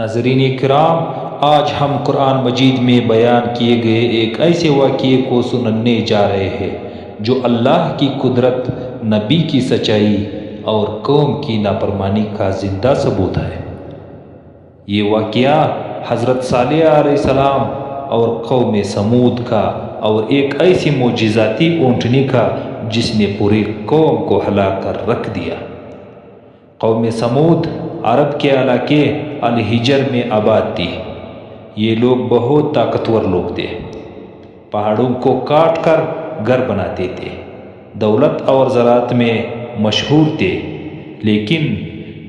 ناظرین کرام، آج ہم قرآن مجید میں بیان کیے گئے ایک ایسے واقعے کو سننے جا رہے ہیں جو اللہ کی قدرت، نبی کی سچائی اور قوم کی نافرمانی کا زندہ ثبوت ہے۔ یہ واقعہ حضرت صالح علیہ السلام اور قوم سمود کا اور ایک ایسی معجزاتی اونٹنی کا جس نے پوری قوم کو ہلا کر رکھ دیا۔ قوم سمود عرب کے علاقے الحجر میں آباد تھی۔ یہ لوگ بہت طاقتور لوگ تھے، پہاڑوں کو کاٹ کر گھر بناتے تھے، دولت اور زراعت میں مشہور تھے، لیکن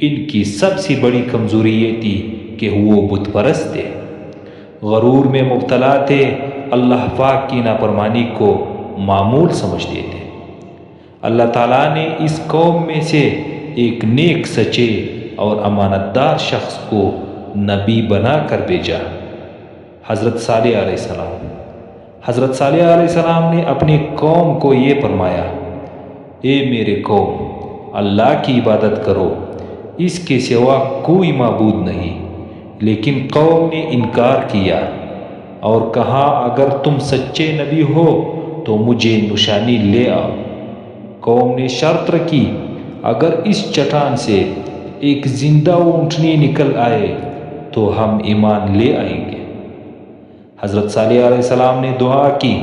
ان کی سب سے بڑی کمزوری یہ تھی کہ وہ بت پرست تھے، غرور میں مبتلا تھے، اللہ پاک کی نافرمانی کو معمول سمجھتے تھے۔ اللہ تعالیٰ نے اس قوم میں سے ایک نیک، سچے اور امانت دار شخص کو نبی بنا کر بھیجا، حضرت صالح علیہ السلام۔ حضرت صالح علیہ السلام نے اپنی قوم کو یہ فرمایا: اے میرے قوم، اللہ کی عبادت کرو، اس کے سوا کوئی معبود نہیں۔ لیکن قوم نے انکار کیا اور کہا، اگر تم سچے نبی ہو تو مجھے نشانی لے آؤ۔ قوم نے شرط رکھی، اگر اس چٹان سے ایک زندہ اونٹنی نکل آئے تو ہم ایمان لے آئیں گے۔ حضرت صالح علیہ السلام نے دعا کی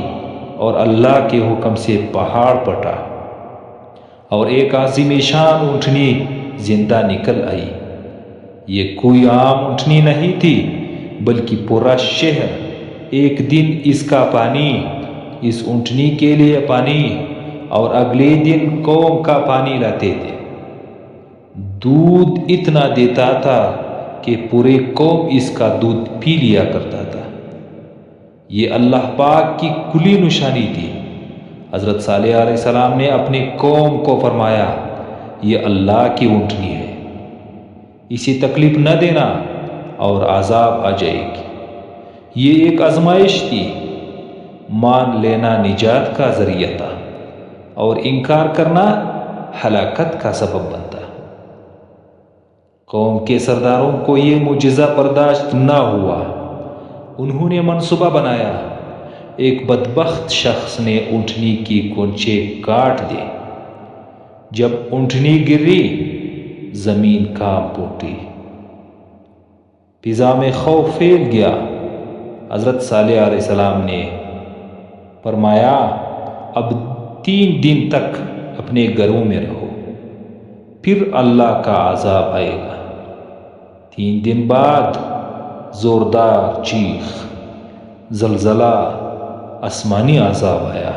اور اللہ کے حکم سے پہاڑ پھٹا اور ایک عظیم شان اونٹنی زندہ نکل آئی۔ یہ کوئی عام اونٹنی نہیں تھی، بلکہ پورا شہر ایک دن اس کا پانی، اس اونٹنی کے لیے پانی، اور اگلے دن قوم کا پانی لاتے تھے۔ دودھ اتنا دیتا تھا کہ پورے قوم اس کا دودھ پی لیا کرتا تھا۔ یہ اللہ پاک کی کھلی نشانی تھی۔ حضرت صالح علیہ السلام نے اپنی قوم کو فرمایا، یہ اللہ کی اونٹنی ہے، اسے تکلیف نہ دینا اور عذاب آ جائے گی۔ یہ ایک آزمائش تھی، مان لینا نجات کا ذریعہ تھا اور انکار کرنا ہلاکت کا سبب بنتا۔ قوم کے سرداروں کو یہ معجزہ برداشت نہ ہوا۔ انہوں نے منصوبہ بنایا، ایک بدبخت شخص نے اونٹنی کی کونچے کاٹ دی۔ جب اونٹنی گری، زمین کانپ اٹھی، فضا میں خوف پھیل گیا۔ حضرت صالح علیہ السلام نے فرمایا، اب 3 دن تک اپنے گھروں میں رہو، پھر اللہ کا عذاب آئے گا۔ 3 دن بعد زوردار چیخ، زلزلہ، آسمانی عذاب آیا۔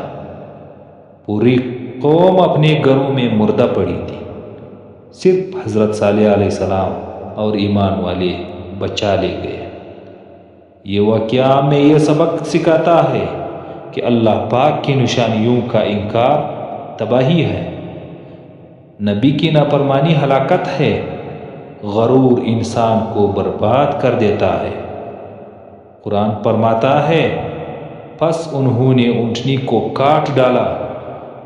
پوری قوم اپنے گھروں میں مردہ پڑی تھی، صرف حضرت صالح علیہ السلام اور ایمان والے بچا لے گئے۔ یہ واقعہ میں یہ سبق سکھاتا ہے کہ اللہ پاک کی نشانیوں کا انکار تباہی ہے، نبی کی نافرمانی ہلاکت ہے، غرور انسان کو برباد کر دیتا ہے۔ قرآن فرماتا ہے، پس انہوں نے اونٹنی کو کاٹ ڈالا،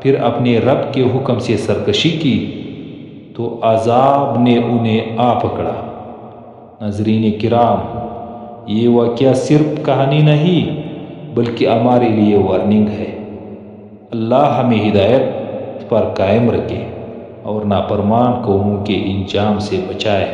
پھر اپنے رب کے حکم سے سرکشی کی تو عذاب نے انہیں آ پکڑا۔ ناظرین کرام، یہ واقعہ صرف کہانی نہیں بلکہ ہمارے لیے وارننگ ہے۔ اللہ ہمیں ہدایت پر قائم رکھے اور نافرمان قوموں کے انجام سے بچائے۔